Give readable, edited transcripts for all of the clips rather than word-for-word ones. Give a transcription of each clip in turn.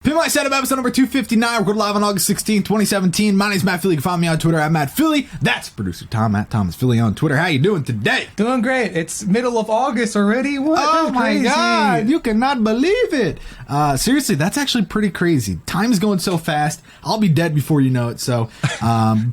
Pimp My Setup episode number 259. We're going live on August 16, 2017. My name's Matt Philly. You can find me on Twitter at Matt Philly. That's producer Tom at Thomas Philly on Twitter. How you doing today? Doing great. It's middle of August already. What? Oh my God. You cannot believe it. Seriously, that's actually pretty crazy. Time's going so fast. I'll be dead before you know it. So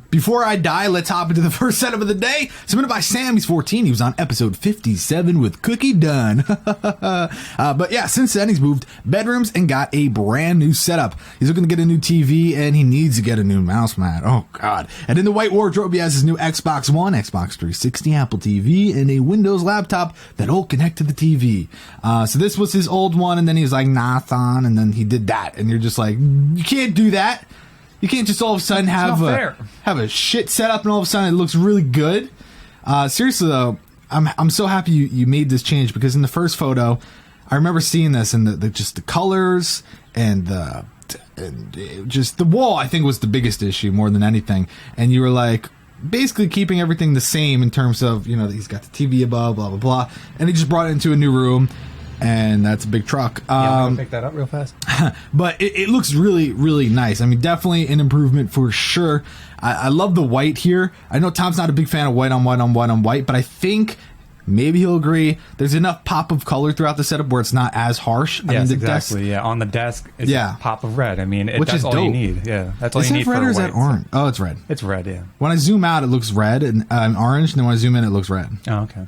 before I die, let's hop into the first setup of the day. Submitted by Sam. He's 14. He was on episode 57 with Cookie Done. But yeah, since then he's moved bedrooms and got a brand new setup. He's looking to get a new TV and he needs to get a new mouse mat. Oh God. And in the white wardrobe, he has his new Xbox One, Xbox 360, Apple TV, and a Windows laptop that'll connect to the TV. So this was his old one, and then he was like, Nathan, and then he did that. And you're just like, you can't do that. You can't just all of a sudden have a shit setup and all of a sudden it looks really good. Seriously though, I'm so happy you made this change, because in the first photo, I remember seeing this and just the colors and just the wall, I think, was the biggest issue more than anything. And you were like basically keeping everything the same in terms of, you know, he's got the TV above, blah, blah, blah. And he just brought it into a new room. And that's a big truck. I'm going to pick that up real fast. But it looks really, really nice. I mean, definitely an improvement for sure. I love the white here. I know Tom's not a big fan of white on white on white on white, but I think maybe he'll agree. There's enough pop of color throughout the setup where it's not as harsh. Yes, I mean, exactly. Yeah, on the desk, it's a pop of red. I mean, that's all you need. Yeah, that's all you need for a white. Is that red or is that orange? Oh, it's red. It's red, yeah. When I zoom out, it looks red and orange, and then when I zoom in, it looks red. Oh, okay.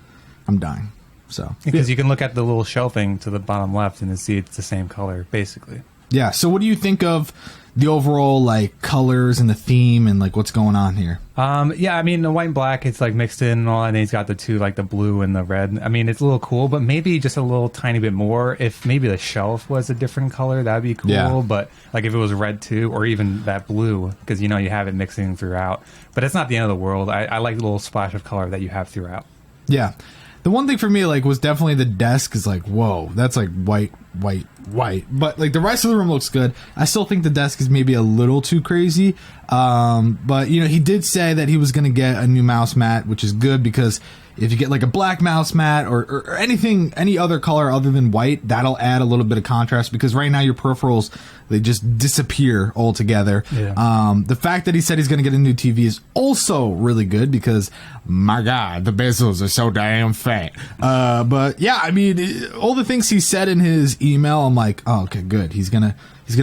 I'm dying. So because you can look at the little shelving to the bottom left and see it's the same color, basically. Yeah. So what do you think of the overall like colors and the theme and like what's going on here? Yeah, I mean the white and black, it's like mixed in and all, and he's got the two, like the blue and the red. I mean, it's a little cool, but maybe just a little tiny bit more. If maybe the shelf was a different color, that'd be cool. Yeah. But like if it was red too, or even that blue, because you know you have it mixing throughout. But it's not the end of the world. I like the little splash of color that you have throughout. Yeah. The one thing for me, like, was definitely the desk is like, whoa, that's like white, white, white. But like the rest of the room looks good. I still think the desk is maybe a little too crazy. But you know, he did say that he was going to get a new mouse mat, which is good, because if you get like a black mouse mat or anything, any other color other than white, that'll add a little bit of contrast, because right now your peripherals, they just disappear altogether. Yeah. The fact that he said he's going to get a new TV is also really good, because my God, the bezels are so damn fat. But yeah, I mean, all the things he said in his email, I'm like, oh, okay, good. He's gonna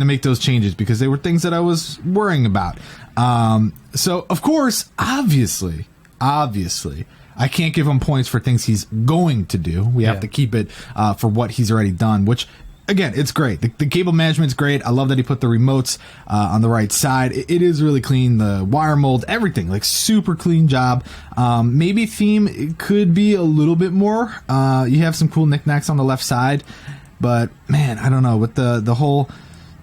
make those changes, because they were things that I was worrying about. So of course, obviously, I can't give him points for things he's going to do. We have to keep it for what he's already done, which, again, it's great. The cable management's great. I love that he put the remotes on the right side. It is really clean. The wire mold, everything, like super clean job. Maybe theme, it could be a little bit more. You have some cool knickknacks on the left side, but man, I don't know. With the whole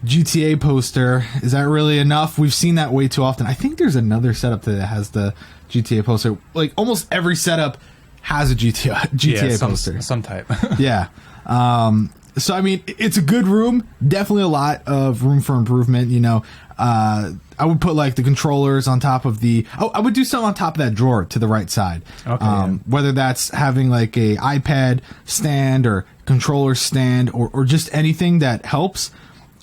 GTA poster, is that really enough? We've seen that way too often. I think there's another setup that has the GTA poster. Like almost every setup has a GTA poster. Some type. Yeah. So I mean, it's a good room. Definitely a lot of room for improvement. You know, I would put like the controllers on top of I would do something on top of that drawer to the right side. Okay. Whether that's having like a iPad stand or controller stand or just anything that helps.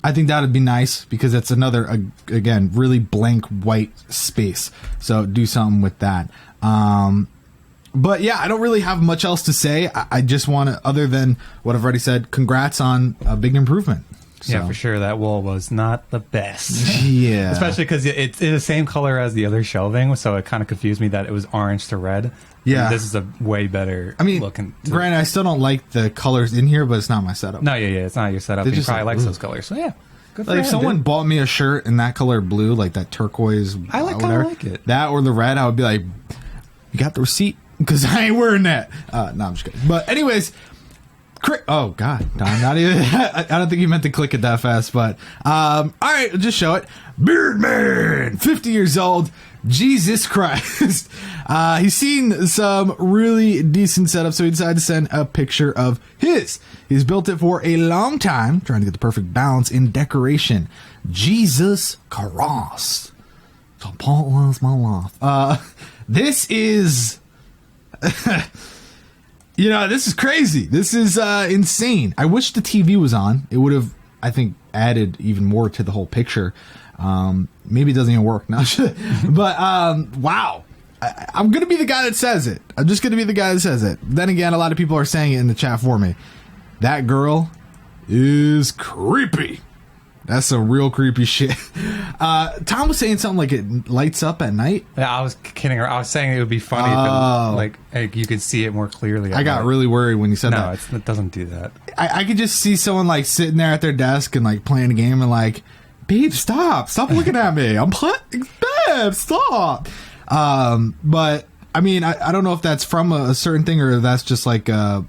I think that would be nice, because that's another, again, really blank white space. So do something with that. But yeah, I don't really have much else to say. I just want to, other than what I've already said, congrats on a big improvement. So. Yeah, for sure. That wall was not the best. Yeah. Especially because it's the same color as the other shelving, so it kind of confused me that it was orange to red. Yeah. And this is a way better looking. Granted, I still don't like the colors in here, but it's not my setup. No, yeah, it's not your setup. He probably likes those colors. So yeah. Good for like if someone bought me a shirt in that color blue, like that turquoise, I like it. That or the red, I would be like, you got the receipt? Because I ain't wearing that. No, I'm just kidding. But anyways, oh God, no, not even. I don't think you meant to click it that fast. But all right, I'll just show it. Beardman, 50 years old. Jesus Christ. He's seen some really decent setups, so he decided to send a picture of his. He's built it for a long time, trying to get the perfect balance in decoration. Jesus Christ. So Paul was my life. This is... you know, this is crazy. This is insane. I wish the TV was on. It would have, I think, added even more to the whole picture. Maybe it doesn't even work now, but wow. I'm going to be the guy that says it. I'm just going to be the guy that says it. Then again, a lot of people are saying it in the chat for me. That girl is creepy. That's some real creepy shit. Tom was saying something like it lights up at night. Yeah, I was kidding her. I was saying it would be funny if like you could see it more clearly. I got really worried when you said that. No, it doesn't do that. I could just see someone like sitting there at their desk and like playing a game and like, babe, stop looking at me. I'm playing, babe, stop. But I mean, I don't know if that's from a certain thing or that's just like, I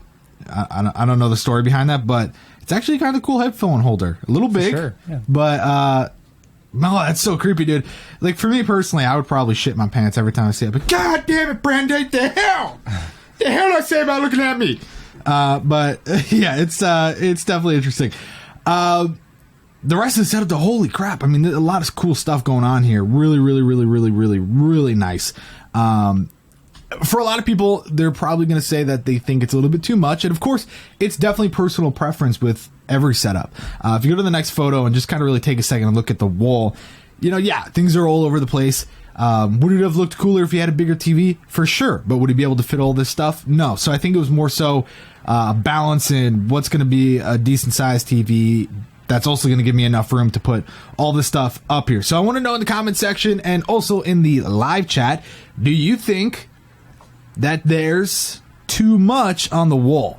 don't know the story behind that, but it's actually kind of cool headphone holder. A little big, sure, yeah. But, no, that's so creepy, dude. Like for me personally, I would probably shit my pants every time I see it, but God damn it, Brandon, the hell did I say about looking at me? But yeah, it's definitely interesting. The rest of the setup, holy crap. I mean, there's a lot of cool stuff going on here. Really, really, really, really, really, really nice. For a lot of people, they're probably going to say that they think it's a little bit too much. And of course, it's definitely personal preference with every setup. If you go to the next photo and just kind of really take a second and look at the wall, yeah, things are all over the place. Would it have looked cooler if you had a bigger TV? For sure. But would he be able to fit all this stuff? No. So I think it was more so a balance in what's going to be a decent sized TV that's also going to give me enough room to put all this stuff up here. So I want to know in the comment section and also in the live chat, do you think that there's too much on the wall?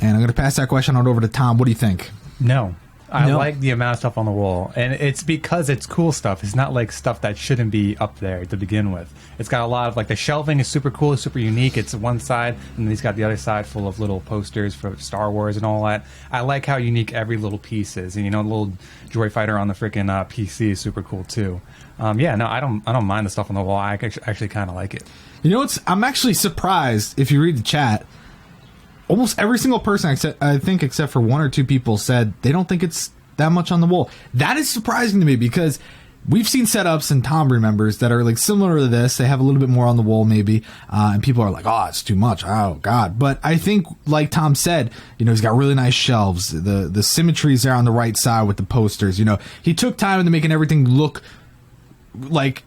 And I'm going to pass that question on over to Tom. What do you think? No. I like the amount of stuff on the wall, and it's because it's cool stuff. It's not like stuff that shouldn't be up there to begin with. It's got a lot of, like, the shelving is super cool, super unique. It's one side, and then he's got the other side full of little posters for Star Wars and all that. I like how unique every little piece is. And, the little Joy Fighter on the freaking PC is super cool too. Yeah, no, I don't mind the stuff on the wall. I actually kind of like it. I'm actually surprised if you read the chat. Almost every single person, except for one or two people, said they don't think it's that much on the wall. That is surprising to me because we've seen setups, and Tom remembers, that are like similar to this. They have a little bit more on the wall maybe, and people are like, oh, it's too much. Oh, God. But I think, like Tom said, he's got really nice shelves. The symmetry's there on the right side with the posters. He took time into making everything look like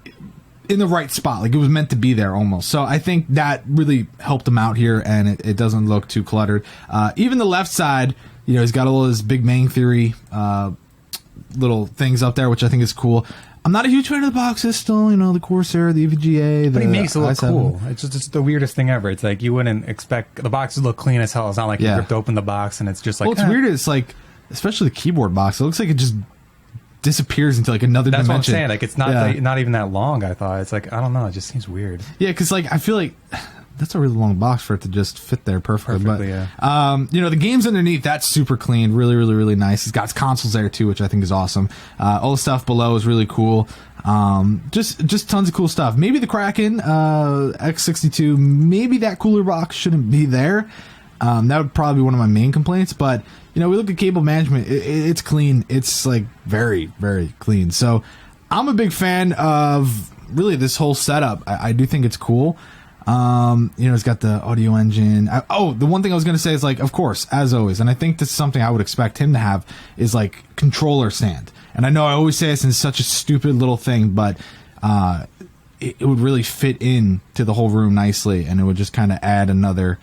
in the right spot, like it was meant to be there almost. So I think that really helped him out here, and it doesn't look too cluttered. Even the left side, he's got all his Big Bang Theory little things up there, which I think is cool. I'm not a huge fan of the boxes still, the Corsair, the EVGA, but he makes it look cool. It's just the weirdest thing ever. It's like you wouldn't expect the boxes look clean as hell. It's not like you ripped open the box and it's just like. Well, it's weird. It's like, especially the keyboard box. It looks like it just disappears into like another dimension. That's what I'm saying. Like it's not not even that long. I thought it's like, I don't know. It just seems weird. Yeah, because like I feel like that's a really long box for it to just fit there perfectly. But yeah. The games underneath, that's super clean. Really, really, really nice. He's got consoles there too, which I think is awesome. All the stuff below is really cool. Just tons of cool stuff. Maybe the Kraken X62. Maybe that cooler box shouldn't be there. That would probably be one of my main complaints, but we look at cable management. It's clean. It's like very, very clean. So I'm a big fan of really this whole setup. I do think it's cool. It's got the audio engine. The one thing I was going to say is, like, of course, as always, and I think this is something I would expect him to have, is like controller stand. And I know I always say this in such a stupid little thing, but it would really fit in to the whole room nicely, and it would just kind of add another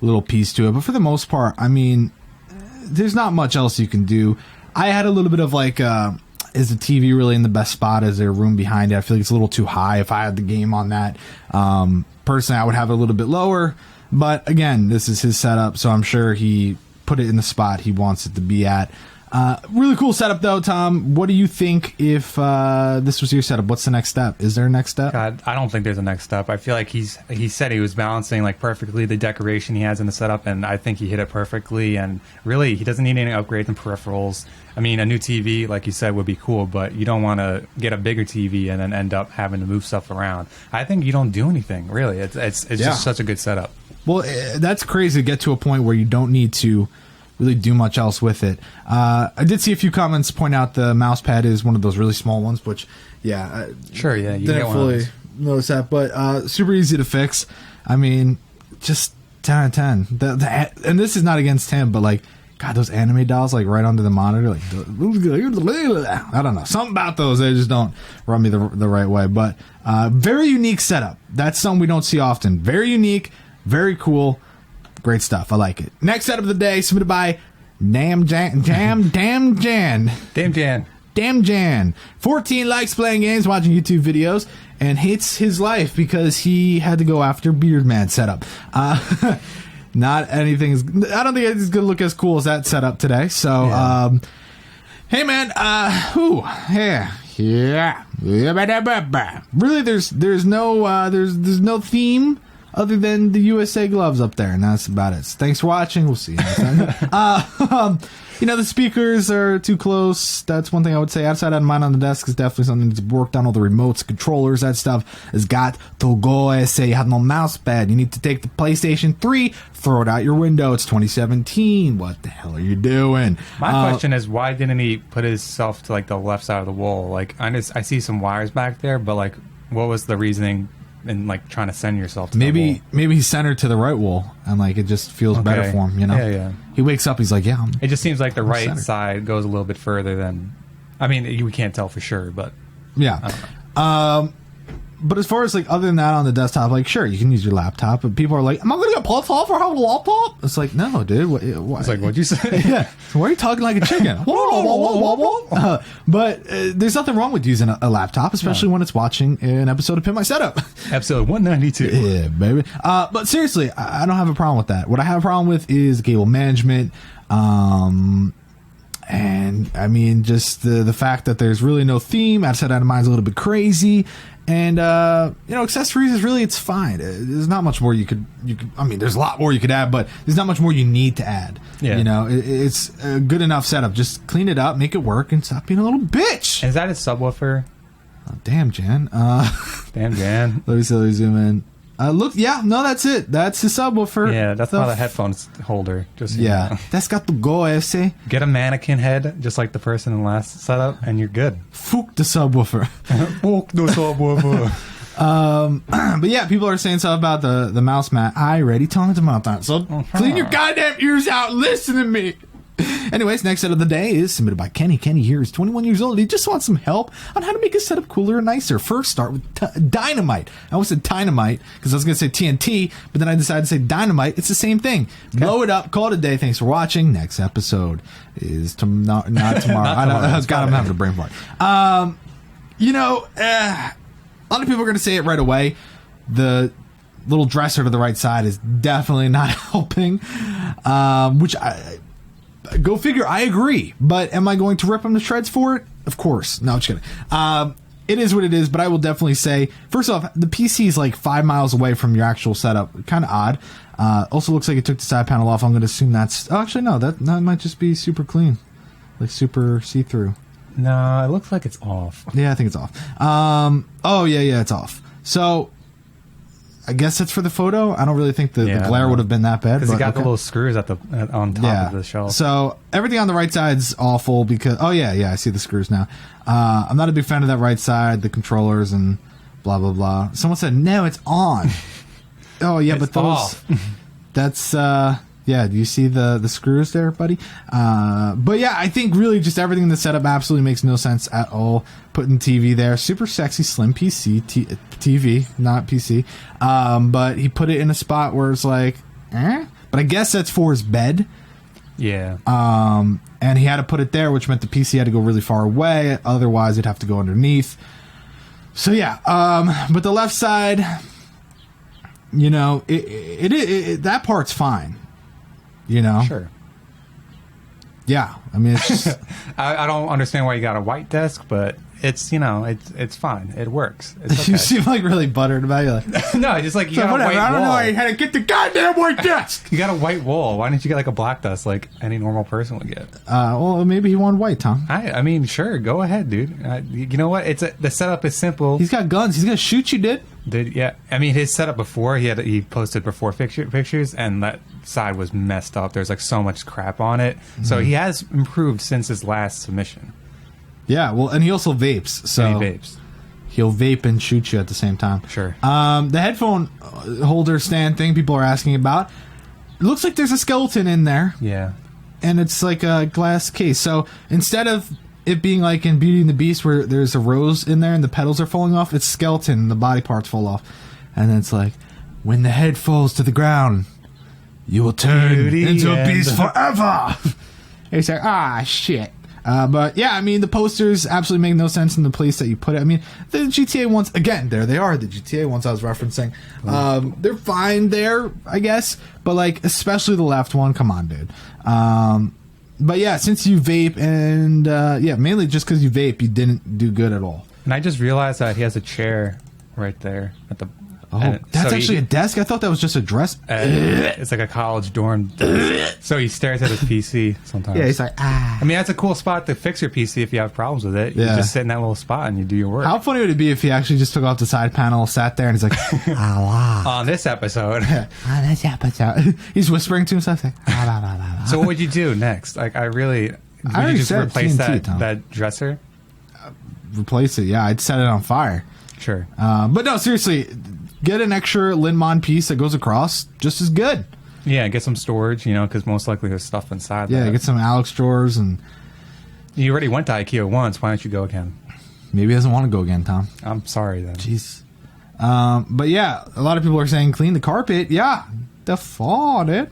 little piece to it. But for the most part, I mean, there's not much else you can do. I had a little bit of like, is the TV really in the best spot? Is there room behind it? I feel like it's a little too high. If I had the game on that, personally, I would have it a little bit lower. But again, this is his setup, so I'm sure he put it in the spot he wants it to be at. Really cool setup, though, Tom. What do you think if this was your setup? What's the next step? Is there a next step? God, I don't think there's a next step. I feel like he said he was balancing like perfectly the decoration he has in the setup, and I think he hit it perfectly. And really, he doesn't need any upgrades and peripherals. I mean, a new TV, like you said, would be cool, but you don't want to get a bigger TV and then end up having to move stuff around. I think you don't do anything, really. It's just such a good setup. Well, that's crazy to get to a point where you don't need to really do much else with it. I did see a few comments point out the mouse pad is one of those really small ones, which, sure, yeah, you didn't fully notice that, but super easy to fix. I mean, just 10 out of 10. And this is not against him, but like, God, those anime dolls like right under the monitor, like I don't know, something about those, they just don't rub me the right way. But very unique setup. That's something we don't see often. Very unique, very cool, great stuff. I like it. Next setup of the day submitted by Damjan. 14 likes playing games, watching YouTube videos, and hates his life because he had to go after Beardman setup. Not anything. I don't think it's going to look as cool as that setup today. So, hey man, really, there's no theme other than the USA gloves up there, and that's about it. Thanks for watching. We'll see you next time. The speakers are too close. That's one thing I would say. Outside of mine on the desk is definitely something that's worked on. All the remotes, controllers, that stuff has got to go. I say you have no mouse pad. You need to take the PlayStation 3, throw it out your window. It's 2017. What the hell are you doing? My question is, why didn't he put himself to like the left side of the wall? Like, I see some wires back there, but like, what was the reasoning in like trying to send yourself to the wall? Maybe he's centered to the right wall and like it just feels better for him, Yeah. He wakes up, he's like, it just seems like the right side goes a little bit further than, I mean, we can't tell for sure, but yeah. But as far as like other than that on the desktop, like sure you can use your laptop, but people are like, am I gonna get pissed off for having a laptop? It's like, no, dude. What? It's like, what'd you say? Yeah. So why are you talking like a chicken? But there's nothing wrong with using a laptop, especially when it's watching an episode of Pimp My Setup. Episode 192. Yeah, baby. But seriously, I don't have a problem with that. What I have a problem with is cable management. And I mean, just the fact that there's really no theme. Outside out of mind's a little bit crazy. And accessories is really, it's fine. There's not much more you could. I mean, there's a lot more you could add, but there's not much more you need to add. Yeah. It's a good enough setup. Just clean it up, make it work, and stop being a little bitch. Is that a subwoofer? Oh, damn, Jan. Damn, Jan. Let me zoom in. Look, that's it. That's the subwoofer. Yeah, that's not a headphones holder. Just that's got to go. I say. Get a mannequin head, just like the person in the last setup, and you're good. Fuck the subwoofer. Fuck the subwoofer. But yeah, people are saying stuff about the mouse mat. I already talked about that. So clean your goddamn ears out. And listen to me. Anyways, next set of the day is submitted by Kenny. Kenny here is 21 years old. He just wants some help on how to make his setup cooler and nicer. First, start with dynamite. I almost said dynamite because I was going to say TNT, but then I decided to say dynamite. It's the same thing. Okay. Blow it up. Call it a day. Thanks for watching. Next episode is not tomorrow. God, I'm having a brain fart. A lot of people are going to say it right away. The little dresser to the right side is definitely not helping, which go figure. I agree, but am I going to rip them to shreds for it? Of course. No, I'm just kidding. It is what it is, but I will definitely say, first off, the PC is like 5 miles away from your actual setup. Kind of odd. Also looks like it took the side panel off. I'm going to assume that's... Oh, actually, no. That might just be super clean. Like super see-through. No, it looks like it's off. Yeah, I think it's off. Yeah, it's off. So... I guess that's for the photo. I don't really think the glare would have been that bad. Because you got the little screws on top of the shelf. So everything on the right side's awful because... Oh, yeah, I see the screws now. I'm not a big fan of that right side, the controllers and blah, blah, blah. Someone said, no, it's on. Oh, yeah, but those... Off. That's... Yeah, do you see the screws there, buddy? But yeah, I think really just everything in the setup absolutely makes no sense at all. Putting TV there, super sexy, slim PC, TV, not PC. But he put it in a spot where it's like, But I guess that's for his bed. Yeah. And he had to put it there, which meant the PC had to go really far away. Otherwise, it'd have to go underneath. So yeah, but the left side, that part's fine. Sure. Yeah, I mean, it's just... I don't understand why you got a white desk, but it's it's fine. It works. It's okay. You seem like really buttered about it. Like, no, just like you got a white I don't wall. know how to get the goddamn white desk. You got a white wall. Why didn't you get like a black desk like any normal person would get? Well, maybe he wanted white, Tom. I mean, sure, go ahead, dude. You know what? The setup is simple. He's got guns. He's gonna shoot you, dude. Yeah. I mean, his setup before he posted before pictures, and that side was messed up. There's like so much crap on it. Mm-hmm. So he has improved since his last submission. Yeah, well, and he also vapes. So and he vapes. He'll vape and shoot you at the same time. Sure. The headphone holder stand thing people are asking about. It looks like there's a skeleton in there. Yeah. and it's like a glass case. So instead of it being like in Beauty and the Beast where there's a rose in there and the petals are falling off, it's skeleton and the body parts fall off. And then it's like, when the head falls to the ground, you will turn into a beast forever. It's like, shit. But yeah, I mean, the posters absolutely make no sense in the place that you put it. I mean, the GTA ones, again, there they are, the GTA ones I was referencing. They're fine there, I guess. But like, especially the left one, come on, dude. But yeah, since you vape and mainly just because you vape, you didn't do good at all. And I just realized that he has a chair right there at the. Oh, that's actually a desk? I thought that was just a dress. It's like a college dorm desk. So he stares at his PC sometimes. Yeah, he's like, I mean, that's a cool spot to fix your PC if you have problems with it. You just sit in that little spot and you do your work. How funny would it be if he actually just took off the side panel, sat there, and he's like, on this episode. On this episode. He's whispering to himself. Like, So what would you do next? Like, would you just replace that dresser? Replace it, yeah. I'd set it on fire. Sure. But no, seriously, get an extra Linmon piece that goes across, just as good. Yeah, get some storage, because most likely there's stuff inside. Yeah, get some Alex drawers. And you already went to IKEA once. Why don't you go again? Maybe he doesn't want to go again, Tom. I'm sorry, then. Jeez. But yeah, a lot of people are saying clean the carpet. Yeah, default it.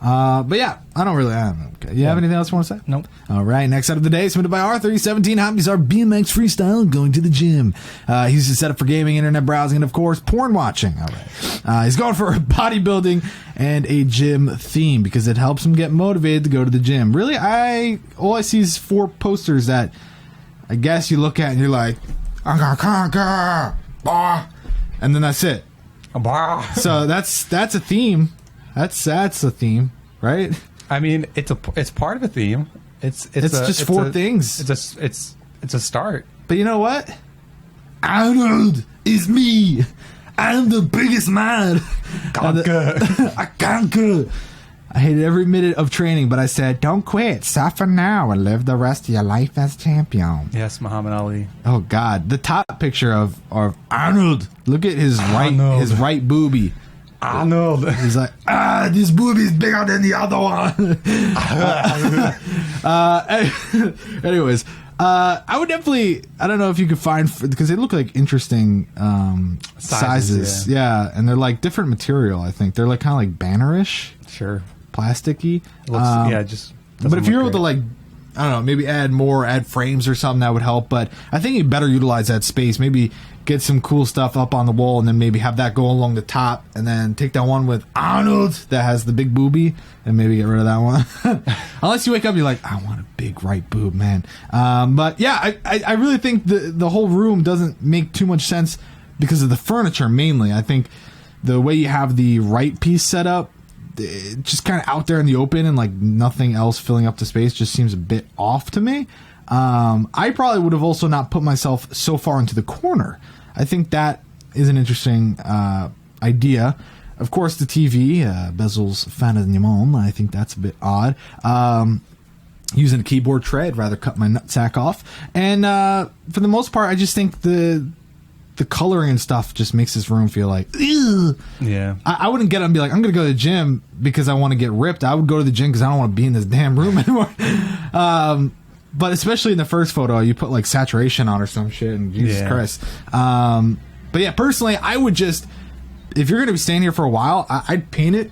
But yeah, I don't really. Okay. You have anything else you want to say? Nope. All right. Next out of the day, submitted by Arthur. He's 17. Hobbies are BMX freestyle, going to the gym. He uses set up for gaming, internet browsing, and of course, porn watching. All right. He's going for a bodybuilding and a gym theme because it helps him get motivated to go to the gym. Really, all I see is 4 posters that I guess you look at and you're like, I'm gonna conquer, and then that's it. So that's a theme. That's a theme, right? I mean, it's part of a theme. It's just 4 things. It's a start. But you know what? Arnold is me. I'm the biggest man. I conquer. I hated every minute of training, but I said, don't quit. Suffer now and live the rest of your life as champion. Yes, Muhammad Ali. Oh, God. The top picture of Arnold. Look at his right boobie. Arnold. He's like, this boobie's bigger than the other one. Anyways, I would definitely, I don't know if you could find, because they look like interesting sizes. Yeah, and they're like different material, I think. They're like kind of like bannerish. Sure. Plasticky. Just. But if you're able to like, I don't know, maybe add frames or something, that would help. But I think you better utilize that space. Maybe get some cool stuff up on the wall and then maybe have that go along the top and then take that one with Arnold that has the big boobie and maybe get rid of that one. Unless you wake up and you're like, I want a big right boob, man. But yeah, I really think the whole room doesn't make too much sense because of the furniture mainly. I think the way you have the right piece set up, just kind of out there in the open and like nothing else filling up the space just seems a bit off to me. I probably would have also not put myself so far into the corner. I think that is an interesting idea. Of course, the TV, bezels fin de limon, I think that's a bit odd. Using a keyboard tray, I'd rather cut my nutsack off. And for the most part, I just think the coloring and stuff just makes this room feel like, ew. Yeah. I wouldn't get up and be like, I'm going to go to the gym because I want to get ripped. I would go to the gym because I don't want to be in this damn room anymore. But especially in the first photo, you put like saturation on or some shit, and Jesus Christ. But yeah, personally, I would just, if you're going to be staying here for a while, I'd paint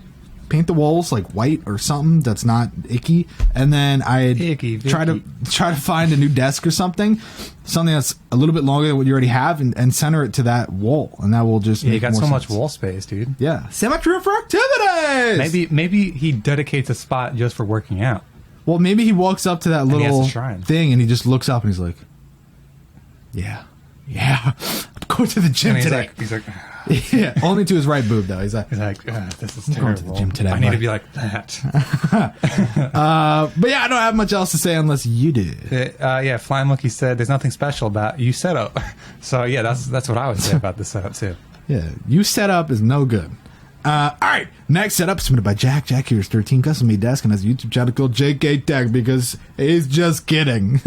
the walls like white or something that's not icky, and then I'd try to find a new desk or something that's a little bit longer than what you already have, and center it to that wall, and that will just make you got more so sense. much wall space, dude. Yeah, so much room for activities. Maybe he dedicates a spot just for working out. Well, maybe he walks up to that little thing and he just looks up and he's like, yeah, I'm going to the gym today. He's like, yeah, only to his right boob though. He's like, this is terrible. Going to the gym today. I need to be like that. But yeah, I don't have much else to say unless you do. Flying Monkey said there's nothing special about you setup. So yeah, that's what I would say about the setup too. Yeah, you setup is no good. All right, next setup submitted by Jack. Jack here's 13 custom made desk and has a YouTube channel called JK Tech because he's just kidding.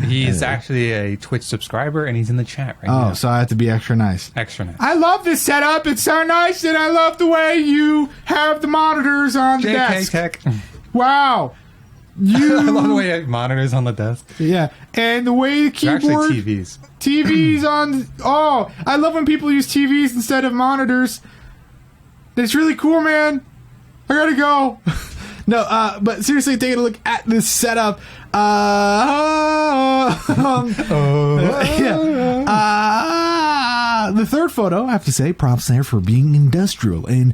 He's actually a Twitch subscriber and he's in the chat right now. Oh, so I have to be extra nice. Extra nice. I love this setup. It's so nice, and I love the way you have the monitors on the desk. JK Tech. Wow. I love the way it monitors on the desk. Yeah, and the way the They're keyboard... actually TVs. TVs on... Oh, I love when people use TVs instead of monitors. It's really cool, man. I gotta go. No, but seriously, taking a look at this setup. The third photo, I have to say, props there for being industrial and,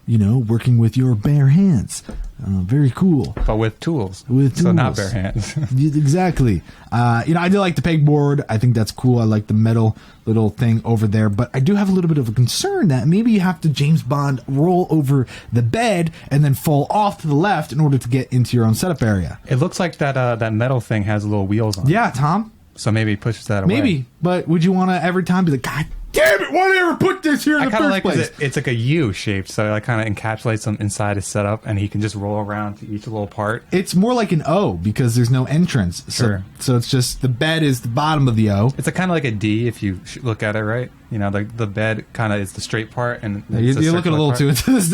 working with your bare hands. Very cool. But with tools. So not bare hands. Exactly. I do like the pegboard. I think that's cool. I like the metal little thing over there. But I do have a little bit of a concern that maybe you have to James Bond roll over the bed and then fall off to the left in order to get into your own setup area. It looks like that metal thing has little wheels on it. Yeah, Tom. So maybe it pushes that away. Maybe. But would you want to every time be like, God damn it, why did I ever put this here in the first place? It's like a U shape, so it kind of encapsulates him inside his setup, and he can just roll around to each little part. It's more like an O because there's no entrance. Sure. So it's just the bed is the bottom of the O. It's kind of like a D if you look at it right. The bed kind of is the straight part, and you're looking a little too into this.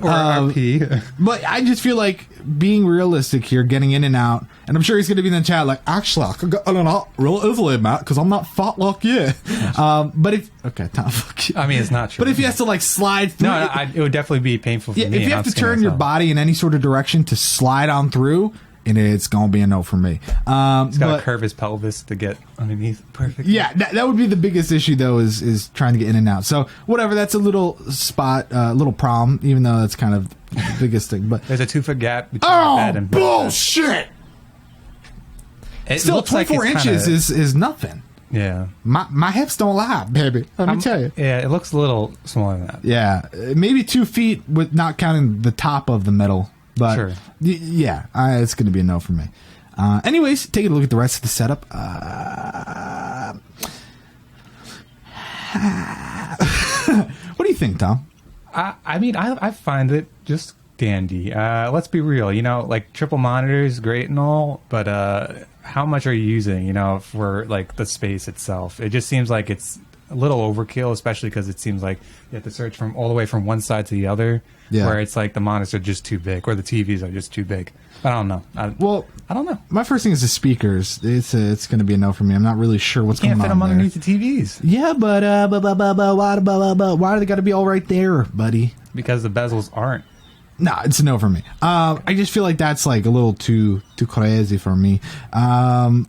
Or P. But I just feel like being realistic here, getting in and out, and I'm sure he's going to be in the chat like, actually, I could get in and out real easily, Matt, because I'm not fat like you. But if Tom, fuck you. I mean, it's not true. But if he has to slide through, it would definitely be painful for me. If you have to turn your body in any sort of direction to slide on through, and it's gonna be a no for me. He's got to curve his pelvis to get underneath perfectly. Yeah, that would be the biggest issue though, is trying to get in and out. So whatever, that's a little spot, little problem, even though that's kind of the biggest thing. But there's a 2-foot gap between the bed and bullshit. Still, 24 inches is nothing. Yeah, my hips don't lie, baby. Let me tell you. Yeah, it looks a little smaller than that. Yeah, maybe 2 feet with not counting the top of the metal. But sure. Yeah, it's going to be a no for me. Anyways, taking a look at the rest of the setup. What do you think, Tom? I mean, I find it just dandy. Let's be real. Triple monitors, great and all, but how much are you using? For the space itself? It just seems like it's a little overkill, especially because it seems like you have to search all the way from one side to the other. Yeah. Where it's like the monitors are just too big, or the TVs are just too big. I don't know. I don't know. My first thing is the speakers. It's going to be a no for me. I'm not really sure what's going on. You can't fit them underneath the TVs. Yeah, but why do they got to be all right there, buddy? Because the bezels aren't. No, it's a no for me. I just feel like that's a little too crazy for me. I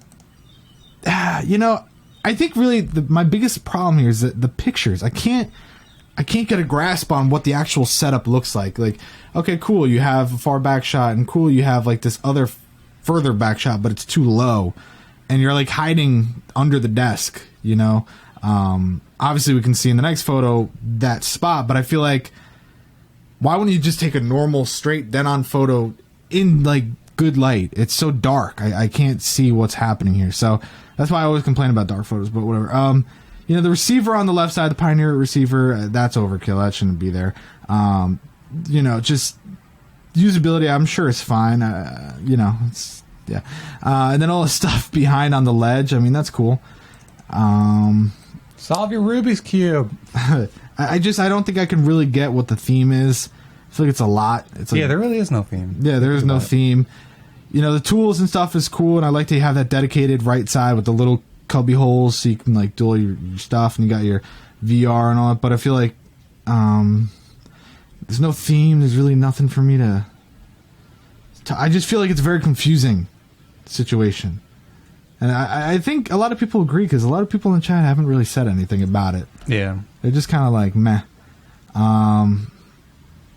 think really my biggest problem here is that the pictures. I can't get a grasp on what the actual setup looks like. Okay, cool, you have a far back shot, and cool, you have this other further back shot, but it's too low, and you're hiding under the desk. Obviously we can see in the next photo that spot, but I feel like why wouldn't you just take a normal straight dead on photo in good light? It's so dark. I can't see what's happening here. So that's why I always complain about dark photos, but whatever. The receiver on the left side, the Pioneer receiver, that's overkill. That shouldn't be there. Just usability, I'm sure is fine. It's, yeah. And then all the stuff behind on the ledge, I mean, that's cool. Solve your Rubik's Cube. I don't think I can really get what the theme is. I feel like it's a lot. There really is no theme. Yeah, there is no theme. The tools and stuff is cool, and I like to have that dedicated right side with the little cubby holes so you can do all your stuff, and you got your VR and all that. But I feel like there's no theme. There's really nothing for me to I just feel like it's a very confusing situation, and I think a lot of people agree, because a lot of people in the chat haven't really said anything about it. Yeah, they're just kind of meh.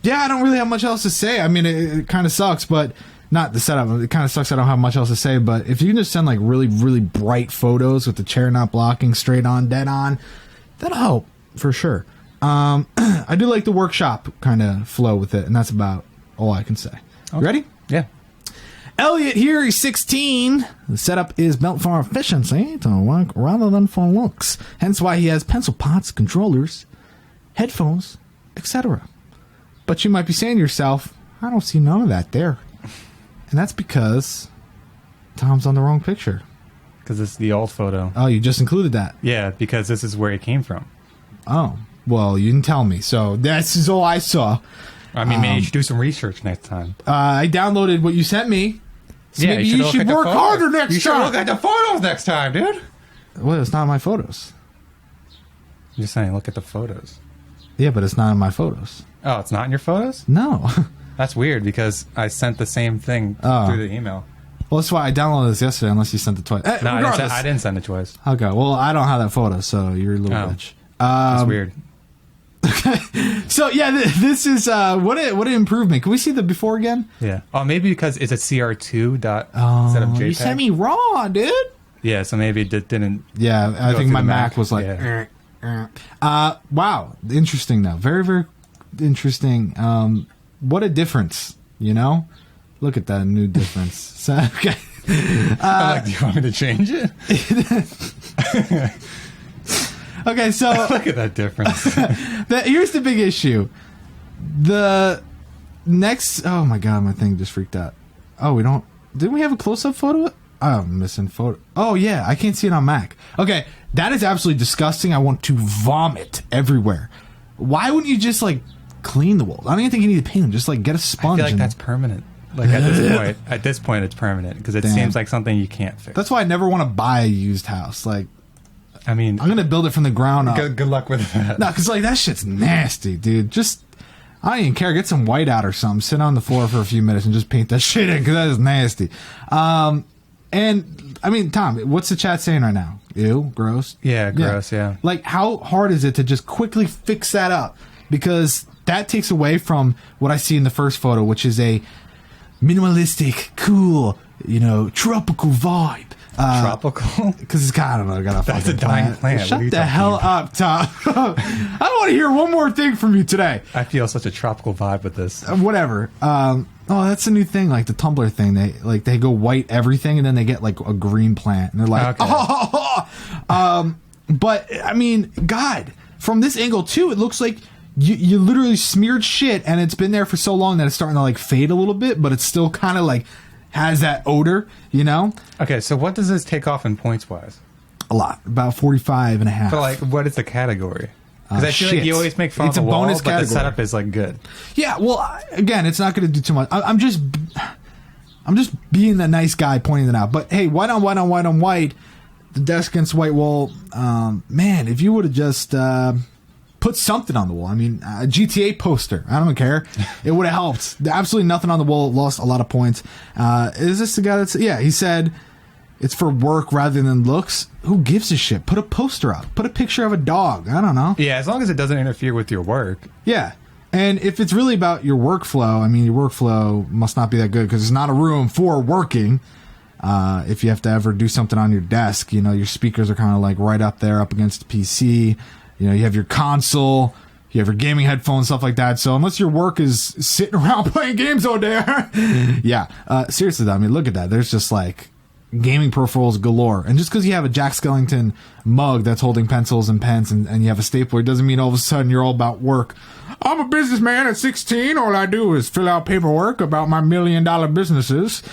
Yeah, I don't really have much else to say. I mean, it kind of sucks, but not the setup. It kind of sucks I don't have much else to say, but if you can just send really, really bright photos with the chair not blocking, straight on, dead on, that'll help for sure. I do like the workshop kind of flow with it, and that's about all I can say. Okay. You ready? Yeah. Elliot here, he's 16. The setup is built for efficiency to work rather than for looks. Hence why he has pencil pots, controllers, headphones, etc. But you might be saying to yourself, I don't see none of that there. And that's because Tom's on the wrong picture. Because it's the old photo. Oh, you just included that? Yeah, because this is where it came from. Oh, well, you didn't tell me. So this is all I saw. I mean, maybe you should do some research next time. I downloaded what you sent me, So maybe you should work harder next time. You should look at the photos next time, dude. Well, it's not my photos. You're saying look at the photos. Yeah, but it's not in my photos. Oh, it's not in your photos? No. That's weird because I sent the same thing through the email. Well, that's why I downloaded this yesterday, unless you sent it twice. No, I didn't send it twice. Okay, well, I don't have that photo, so you're a little bitch. That's weird. So, yeah, this is, what an improvement. Can we see the before again? Yeah. Oh, maybe because it's a CR2 instead of JPEG. You sent me raw, dude. Yeah, so maybe it didn't. Yeah, I think my Mac was like, wow, interesting though. Very, very interesting. What a difference, you know? Look at that new difference. So, okay. Do you want me to change it? Okay, so look at that difference. Here's the big issue. The next, oh my god, my thing just freaked out. Oh, didn't we have a close-up photo? Oh, I'm missing photo. Oh yeah, I can't see it on Mac. Okay, that is absolutely disgusting. I want to vomit everywhere. Why wouldn't you just like clean the walls? I don't even think you need to paint them. Just like get a sponge. I feel like that's permanent. Like at this point, it's permanent because it seems like something you can't fix. That's why I never want to buy a used house. Like, I mean, I'm gonna build it from the ground up. Good luck with that. No, because like that shit's nasty, dude. Just I don't even care. Get some white out or something. Sit on the floor for a few minutes and just paint that shit in because that is nasty. And I mean, Tom, what's the chat saying right now? Ew, gross. Yeah, gross. Yeah. Like, how hard is it to just quickly fix that up? Because that takes away from what I see in the first photo, which is a minimalistic, cool, tropical vibe. Tropical? Because it's got, I don't know, got a That's a dying plant. Shut the hell up, Tom. I don't want to hear one more thing from you today. I feel such a tropical vibe with this. Whatever. Oh, that's a new thing, like the Tumblr thing. They go white everything, and then they get like a green plant, and they're like, okay. But I mean, God, from this angle too, it looks like you literally smeared shit, and it's been there for so long that it's starting to like fade a little bit, but it's still kind of like has that odor, Okay, so what does this take off in points wise? A lot, about 45.5. So like, what is the category? Because I feel like you always make fun of a the wall, bonus but category. the setup is like good. Yeah, well, again, it's not going to do too much. I'm just being the nice guy pointing it out. But hey, white on white on white on white, the desk against white wall. Man, if you would have just put something on the wall. I mean, a GTA poster. I don't care. It would have helped. Absolutely nothing on the wall. Lost a lot of points. Is this the guy that's... Yeah, he said it's for work rather than looks. Who gives a shit? Put a poster up. Put a picture of a dog. I don't know. Yeah, as long as it doesn't interfere with your work. Yeah. And if it's really about your workflow, I mean, your workflow must not be that good because it's not a room for working. If you have to ever do something on your desk, your speakers are kind of like right up there up against the PC. You have your console, you have your gaming headphones, stuff like that. So unless your work is sitting around playing games all day, yeah. Seriously though, I mean, look at that. There's just like gaming peripherals galore. And just because you have a Jack Skellington mug that's holding pencils and pens and you have a stapler, it doesn't mean all of a sudden you're all about work. I'm a businessman at 16. All I do is fill out paperwork about my $1 million businesses.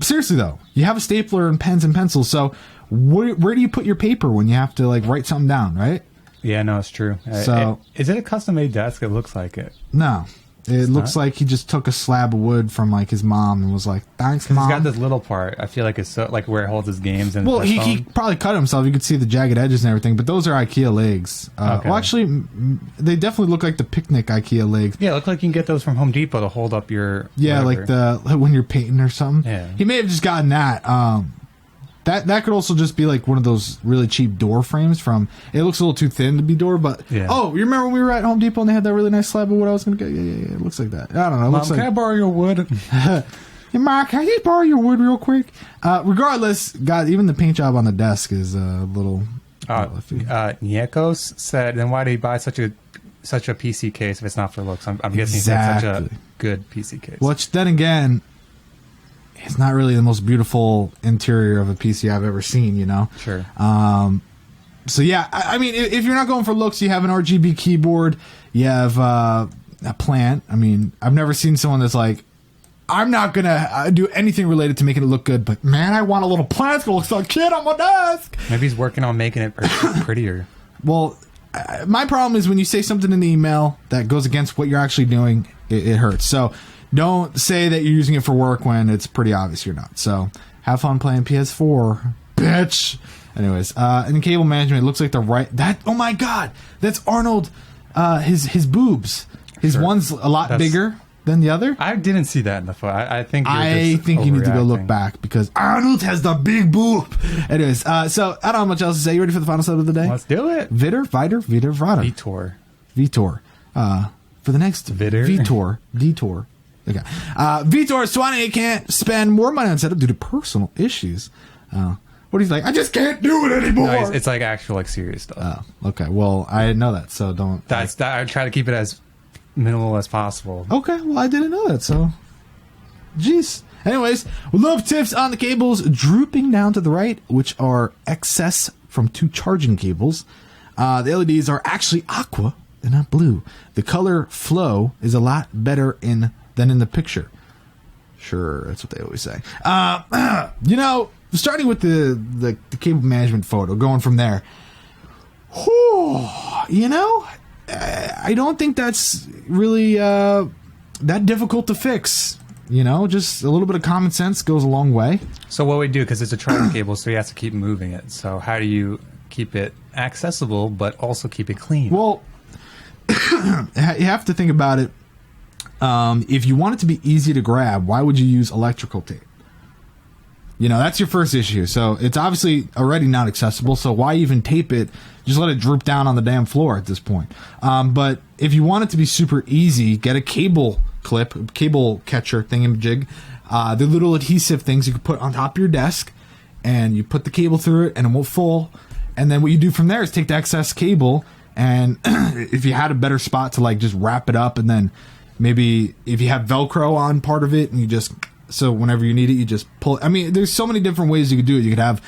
Seriously though, you have a stapler and pens and pencils. So where do you put your paper when you have to like write something down, right? Yeah, no, it's true. So is it a custom-made desk? It looks like it. No. It looks like he just took a slab of wood from like his mom and was like, "Thanks, mom." He's got this little part. I feel like it's so like where it holds his games. And well, he probably cut it himself. You could see the jagged edges and everything. But those are IKEA legs. Okay. Well, actually, they definitely look like the picnic IKEA legs. Yeah, it looks like you can get those from Home Depot to hold up your. Yeah, whatever. like when you're painting or something. Yeah. He may have just gotten that. That could also just be like one of those really cheap door frames from... It looks a little too thin to be door, but... Yeah. Oh, you remember when we were at Home Depot and they had that really nice slab of wood I was going to get? Yeah, it looks like that. I don't know. It looks Mom, can I borrow your wood? Hey, Mark, can I just borrow your wood real quick? Regardless, God, even the paint job on the desk is a little... Niekos said, then why did he buy such a PC case if it's not for looks? I'm guessing it's such a good PC case. Which, then again... It's not really the most beautiful interior of a PC I've ever seen, Sure. So yeah, I mean, if you're not going for looks, you have an RGB keyboard, you have a plant. I mean, I've never seen someone that's like, I'm not gonna do anything related to making it look good, but man, I want a little plant that looks like a kid on my desk. Maybe he's working on making it prettier. Well, my problem is when you say something in the email that goes against what you're actually doing, it hurts. So don't say that you're using it for work when it's pretty obvious you're not. So have fun playing PS4, bitch. Anyways, in cable management, it looks like oh my god, that's Arnold, his boobs. His one's a lot bigger than the other. I didn't see that in the photo. I think you need to go look back because Arnold has the big boob. Anyways, so I don't have much else to say. You ready for the final set of the day? Let's do it. Vitor. For the next Vitor. Okay. Vitor Swanee can't spend more money on setup due to personal issues. What he's like, I just can't do it anymore. No, it's like actual, like serious stuff. Oh, okay. Well, I didn't know that, so don't. I try to keep it as minimal as possible. Okay. Well, I didn't know that, so. Jeez. Anyways, we love tips on the cables drooping down to the right, which are excess from 2 charging cables. The LEDs are actually aqua and not blue. The color flow is a lot better than in the picture. Sure, that's what they always say. Starting with the cable management photo, going from there. I don't think that's really that difficult to fix. Just a little bit of common sense goes a long way. So what we do, because it's a charging cable, so you have to keep moving it. So how do you keep it accessible but also keep it clean? Well, you have to think about it. If you want it to be easy to grab, why would you use electrical tape? That's your first issue. So it's obviously already not accessible. So why even tape it? Just let it droop down on the damn floor at this point. But if you want it to be super easy, get a cable clip, cable catcher thingamajig. The little adhesive things you can put on top of your desk, and you put the cable through it, and it won't fall. And then what you do from there is take the excess cable, and if you had a better spot to just wrap it up, and then maybe if you have Velcro on part of it, and you just, so whenever you need it, you just pull it. I mean, there's so many different ways you could do it. You could have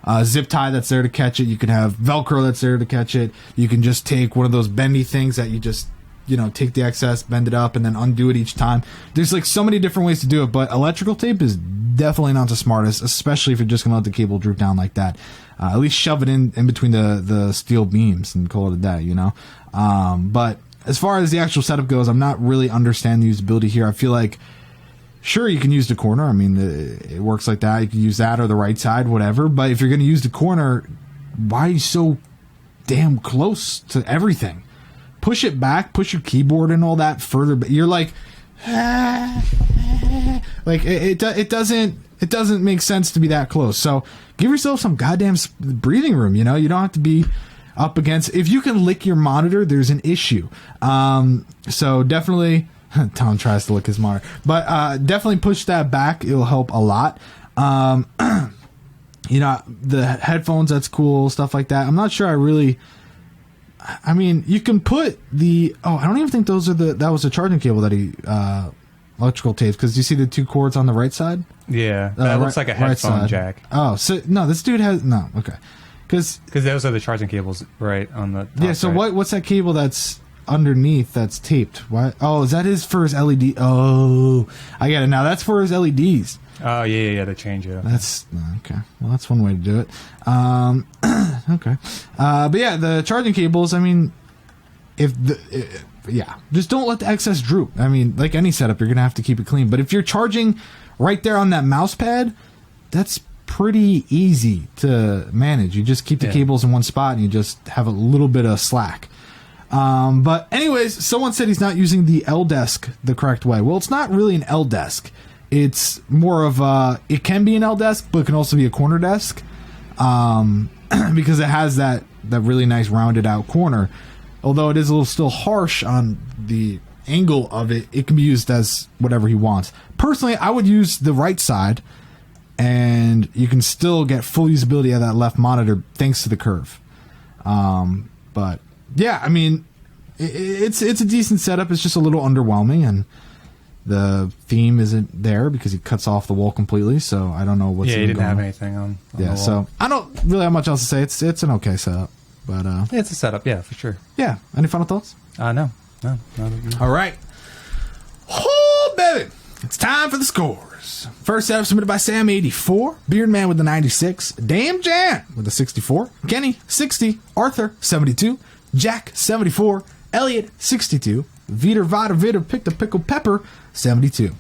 a zip tie that's there to catch it. You could have Velcro that's there to catch it. You can just take one of those bendy things that you just, take the excess, bend it up, and then undo it each time. There's so many different ways to do it, but electrical tape is definitely not the smartest, especially if you're just going to let the cable droop down like that. At least shove it in between the steel beams and call it a day, But as far as the actual setup goes, I'm not really understanding the usability here. I feel like, sure, you can use the corner. I mean, it works like that. You can use that or the right side, whatever. But if you're going to use the corner, why are you so damn close to everything? Push it back, push your keyboard and all that further. But you're like it doesn't make sense to be that close. So give yourself some goddamn breathing room. You don't have to be up against. If you can lick your monitor, there's an issue. So definitely. Tom tries to lick his monitor, but definitely push that back. It'll help a lot. The headphones, that's cool, stuff like that. I'm not sure. I mean, you can put I don't even think those are that was a charging cable that he electrical tapes, because you see the 2 cords on the right side. Yeah, that looks like a headphone jack. Oh, so no, this dude has no. Okay, because those are the charging cables right on the top. Yeah. So right. what's that cable that's underneath that's taped? What? Oh, is that for his LED? Oh, I get it now. That's for his LEDs. Oh yeah, to change it. That's okay. Well, that's one way to do it. Okay, but yeah, the charging cables. I mean, just don't let the excess droop. I mean, like any setup, you're gonna have to keep it clean. But if you're charging right there on that mouse pad, that's pretty easy to manage. You just keep the cables in one spot, and you just have a little bit of slack. But anyways, someone said he's not using the L desk the correct way. Well, it's not really an L desk. It's more of it can be an L desk, but it can also be a corner desk. Because it has that really nice rounded out corner. Although it is a little still harsh on the angle of it, it can be used as whatever he wants. Personally, I would use the right side, and you can still get full usability of that left monitor thanks to the curve. But yeah, I mean, it's a decent setup. It's just a little underwhelming, and the theme isn't there because he cuts off the wall completely. So I don't know what's. Yeah, he didn't have anything on the wall. So I don't really have much else to say. It's an okay setup, but it's a setup, yeah, for sure. Yeah. Any final thoughts? No. All right. Oh baby, it's time for the scores. First setup submitted by Sam84, Beardman with the 96, Damjan with the 64, Kenny 60, Arthur 72, Jack 74, Elliot 62, Vitor, Pick the Pickle Pepper 72.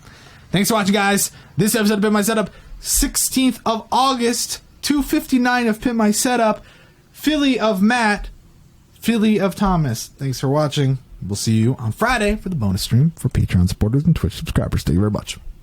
Thanks for watching, guys. This episode of Pimp My Setup, 16th of August, 259 of Pimp My Setup, Philly of Matt, Philly of Thomas. Thanks for watching. We'll see you on Friday for the bonus stream for Patreon supporters and Twitch subscribers. Thank you very much.